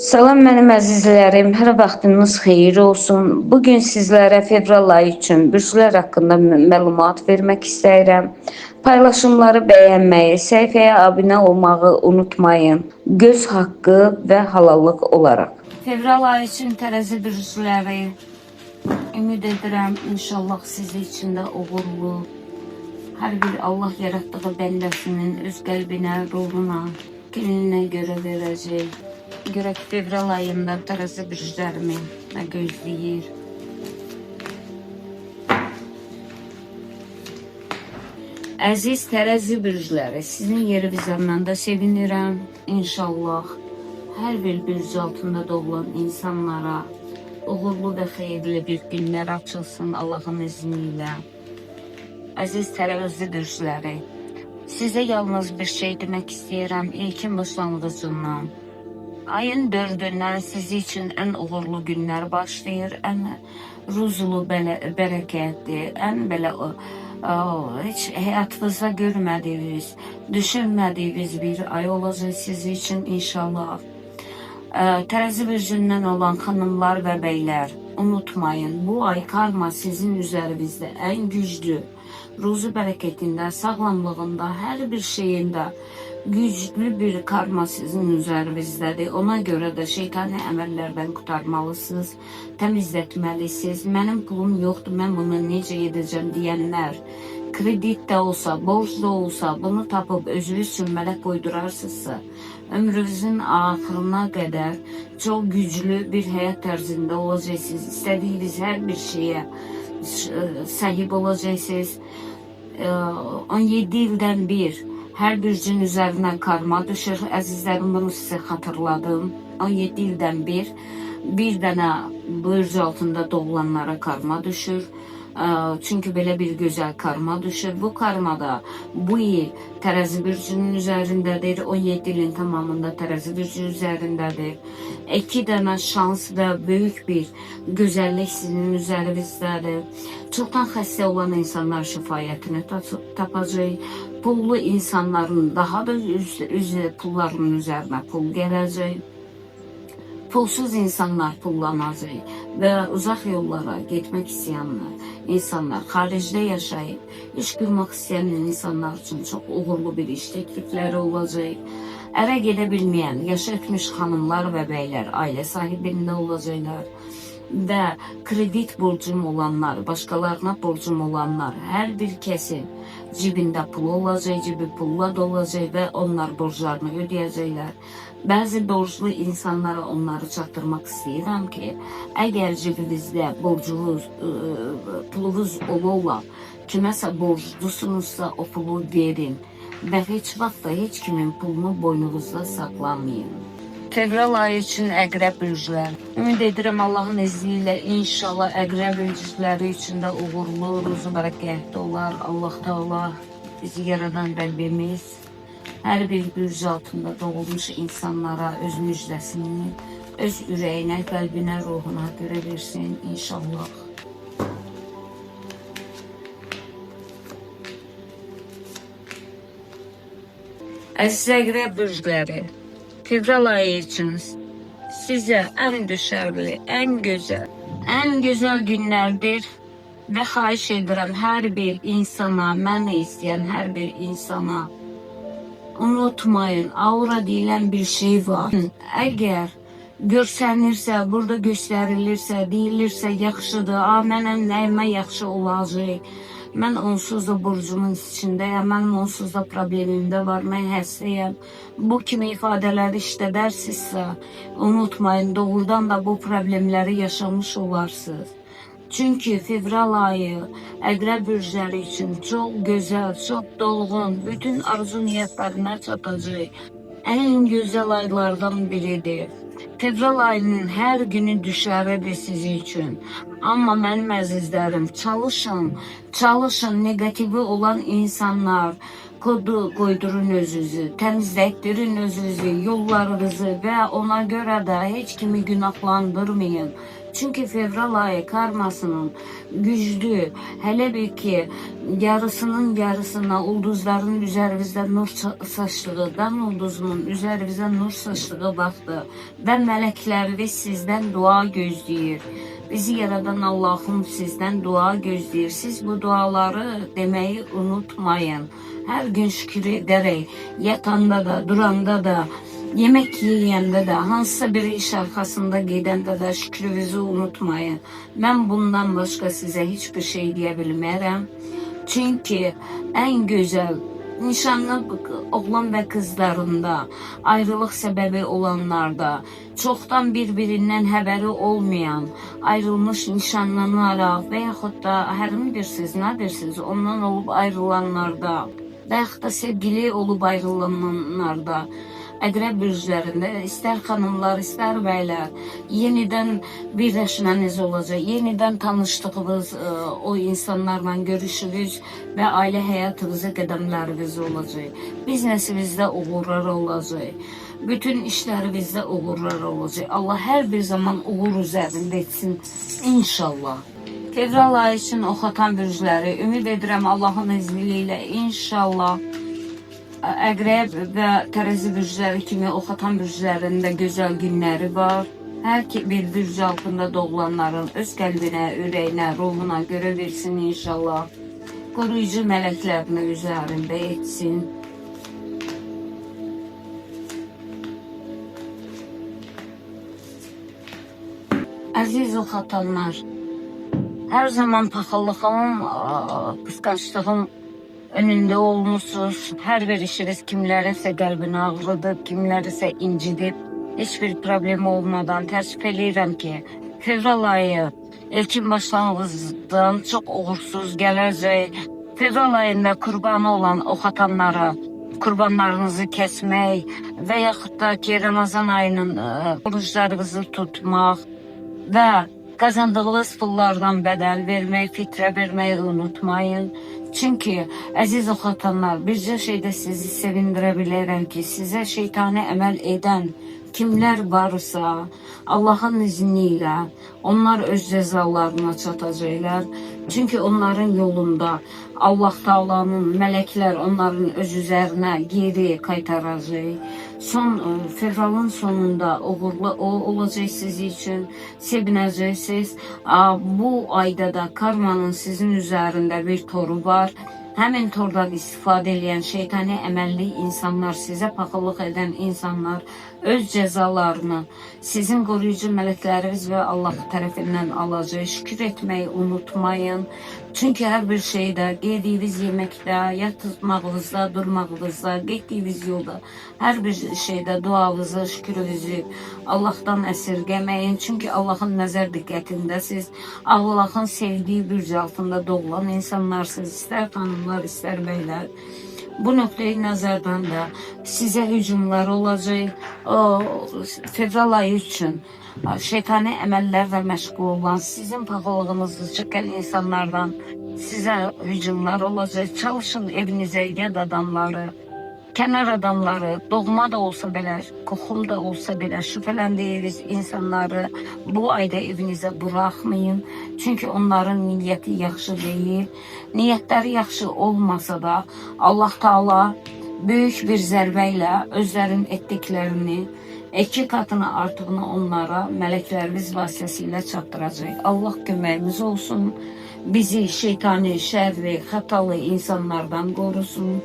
Salam mənim əzizlərim, hər vaxtınız xeyir olsun. Bugün sizlərə fevral ayı üçün bürclər haqqında məlumat vermək istəyirəm. Paylaşımları bəyənməyi, səhifəyə abunə olmağı unutmayın. Göz haqqı və halallıq olaraq. Fevral ayı üçün tərəzi bürcləri ümid edirəm, inşallah sizi üçün də uğurlu. Hər bir Allah yaratdığı bəndəsinin öz qəlbinə, ruhuna, gününə görə verəcək. Görək fevral ayında tərəzi bürclərimi nə gözləyir. Əziz tərəzi bürcləri, sizin yeri vizamdan da sevinirəm. İnşallah hər bir bürc altında doğulan insanlara uğurlu və xeyirli bir günlər açılsın Allahın izni ilə. Əziz tərəzi bürcləri, sizə yalnız bir şey demək istəyirəm ilkin başlanğıcından. Ayın 4'ündən sizi için en uğurlu günler başlayır, en ruzulu, bereketli, en böyle hiç hayatınızda görmediğiniz, düşünmediğiniz bir ay olacak sizi için inşallah. Terazi bürcündən olan hanımlar ve beyler, unutmayın, bu ay karma sizin üzerinizde en güçlü, ruzu bereketinde, sağlamlığında, her bir şeyinde güçlü bir karma sizin üzerinizdedir. Ona göre de şeytani əməllərdən kurtarmalısınız, təmizlətməlisiniz. Mənim pulum yoxdur, mən bunu necə edəcəm deyənlər, kredit de olsa, borç da olsa, bunu tapıb özünüz üçün mələk qoydurarsınızsa, ömrünüzün axırına qədər çok güçlü bir həyat tərzində olacaqsınız. İstədiyiniz hər bir şeyə sahip olacaqsınız. 17 ildən bir her bürcün üzerine karma düşür. Əzizlərim, bunu size hatırladım. 17 ildən bir dənə bürc altında doğulanlara karma düşür. Çünkü belə bir güzel karma düşür. Bu karmada bu yıl terazi bürcünün üzerindedir. 17 ilin tamamında terazi bürcü üzerindedir. 2 dənə şans ve büyük bir güzellik sizin üzerinizdedir. Çoktan xəstə olan insanlar şifayətini tapacaq. Pullu insanların daha da pulların üzerine pul gələcək. Pulsuz insanlar pullanacaq və uzaq yollara getmək istəyənlər, insanlar, xaricdə yaşayıb, iş qurmaq istəyən insanlar üçün çox uğurlu bir iş təklifləri olacaq. Ərə gedə bilməyən, yaşı etmiş xanımlar və bəylər ailə sahibində olacaqlar və kredit borcum olanlar, başqalarına borcum olanlar, hər bir kəsin cibində pul olacaq, cibi pulla dolacaq və onlar borclarını ödəyəcəklər. Bəzi borclu insanlara onları çatdırmaq istəyirəm ki, əgər cibinizdə borcunuz, pulunuz ola, kiməsə borclusunuzsa o pulu verin və heç vaxt da heç kimin pulunu boynunuzda saxlamayın. Fevral ayı için əqrəb bürclər. Ümid edirəm Allahın izniyle inşallah əqrəb bürcləri için de uğurlu, ruzu bərəkətli olar. Allah Teala bizi yaradan Rəbbimiz her bir bürc altında doğulmuş insanlara öz müjdəsini, öz ürəyinə, qəlbinə, ruhuna görə versin inşallah. Əziz əqrəb bürcləri, fevral ayı için size en düşerli, en güzel günlerdir ve xahiş edirəm her bir insana, məni istəyən her bir insana, unutmayın, aura deyilən bir şey var. Əgər görsənirsə, burada göstərilirsə, deyilirsə yaxşıdır, mənim nəyimə yaxşı olacaq, mən onsuz da borcumun içindəyəm, mənim onsuz da problemim də var, mən həstəyəm. Bu kimi ifadələri işlədərsinizsə, unutmayın, doğrudan da bu problemləri yaşamış olarsınız. Çünkü fevral ayı əqrəb bürcləri için çok güzel, çok dolğun, bütün arzu niyetlerine çatacaq en güzel aylardan biridir. Fevral ayının her günü düşəridir sizin için. Ama mənim əzizlərim, çalışın, negatifi olan insanlar, kodu koydurun özünüzü, təmizlətdirin özünüzü, yollarınızı və ona görə də heç kimi günahlandırmayın. Çünkü fevral ayı karmasının güçlü, hele bir ki yarısının yarısına ulduzların üzerinizde nur saçtığı, dan ulduzunun üzerinizde nur saçtığı vaxtı və mələkləriniz sizden dua gözləyir. Bizi yaradan Allah'ım sizden dua gözləyir. Siz bu duaları demeyi unutmayın. Her gün şükür ederek, yatanda da, duranda da, yemek yiyende de, hansısa bir iş arkasında gidende de şükrünüzü unutmayın. Ben bundan başka size hiçbir şey diyebilmərəm. Çünkü en güzel nişanlı oğlan ve kızlarında, ayrılık sebebi olanlarda, çoktan birbirinden haberi olmayan, ayrılmış nişanlanaraq və yaxud da hərimidirsiniz, nədirsiniz, ondan olup ayrılanlarda, və yaxud da sevgili olup ayrılanlarda, Əqrəb bürclərində ister xanımlar, ister bəylər yeniden birləşməniz olacaq, yeniden tanışdığınız o insanlarla görüşünüz və ailə həyatınıza qədəmləriniz olacaq. Biznesinizdə uğurlar olacaq. Bütün işlərinizdə uğurlar olacaq. Allah hər bir zaman uğur üzərində etsin inşallah. Fevral ayı için oxatan bürcləri ümid edirəm Allahın izniyle inşallah Əqrəb və Tərəzi bürcləri kimi oxatan bürclərində gözəl günləri var. Hər bir bürc altında doğulanların öz qəlbinə, ürəyinə, ruhuna görə versin inşallah. Qoruyucu mələklərini üzərində etsin. Əziz oxatanlar, hər zaman paxıllığım, qısqanclığım önünde olmuşsunuz. Her bir işiniz kimlərinsə qəlbini ağrıdıb, kimlərinsə incidib, hiçbir problem olmadan təəssüf eləyirəm ki, fevral ayı ilkin başlanğıcdan çox uğursuz gələcək. Fevral ayında qurbanı olan oxatanlara qurbanlarınızı kəsmək və yaxud da ki, Ramazan ayının oruçlarınızı tutmaq və qazandığınız pullardan bədəl vermək, fitrə verməyi unutmayın. Çünkü aziz oxatanlar, bircə şeydə sizi sevindirə bilərəm ki, sizə şeytani əməl edən kimlər varsa, Allahın izniyle onlar öz cəzalarına çatacaqlar. Çünkü onların yolunda Allah Taala'nın mələklər onların öz üzərinə geri qaytaracaq. Fevralın sonunda uğurlu olacaq sizin için, sevinəcəksiniz. Bu ayda da karmanın sizin üzərində bir toru var. Həmin tordan istifadə edən şeytani əməlli insanlar, sizə paxıllıq edən insanlar öz cəzalarını sizin qoruyucu mələkləriniz və Allah tərəfindən alacaq. Şükür etməyi unutmayın. Çünkü her bir şeydə, yediğiniz yeməkdə, yatmağınızda, durmağınızda, getdiyiniz yolda, her bir şeydə duanızı, şükürünüzü Allah'tan əsirgəməyin. Çünkü Allah'ın nəzər diqqətindəsiz. Allah'ın sevdiği bürc altında doğulan insanlarsınız. İster hanımlar, ister beyler. Bu noktayı nəzərdən də sizə hücumlar olacaq. Fevral ayı üçün şeytani əməllərlə məşğul olan, sizin paxıllığınızı çəkən insanlardan sizə hücumlar olacaq. Çalışın evinizə yad adamları, kənar adamları, doğma da olsa belə, qoxum da olsa belə şübhələndiyiniz insanları bu ayda evinizə buraxmayın. Çünkü onların niyyəti yaxşı deyil. Niyyətləri yaxşı olmasa da Allah Taala büyük bir zərbə ilə özlərin etdiklərini, 2 katını artığını onlara mələklərimiz vasitəsilə çatdıracaq. Allah köməyimiz olsun. Bizi şeytani, şərri, xatalı insanlardan qorusun.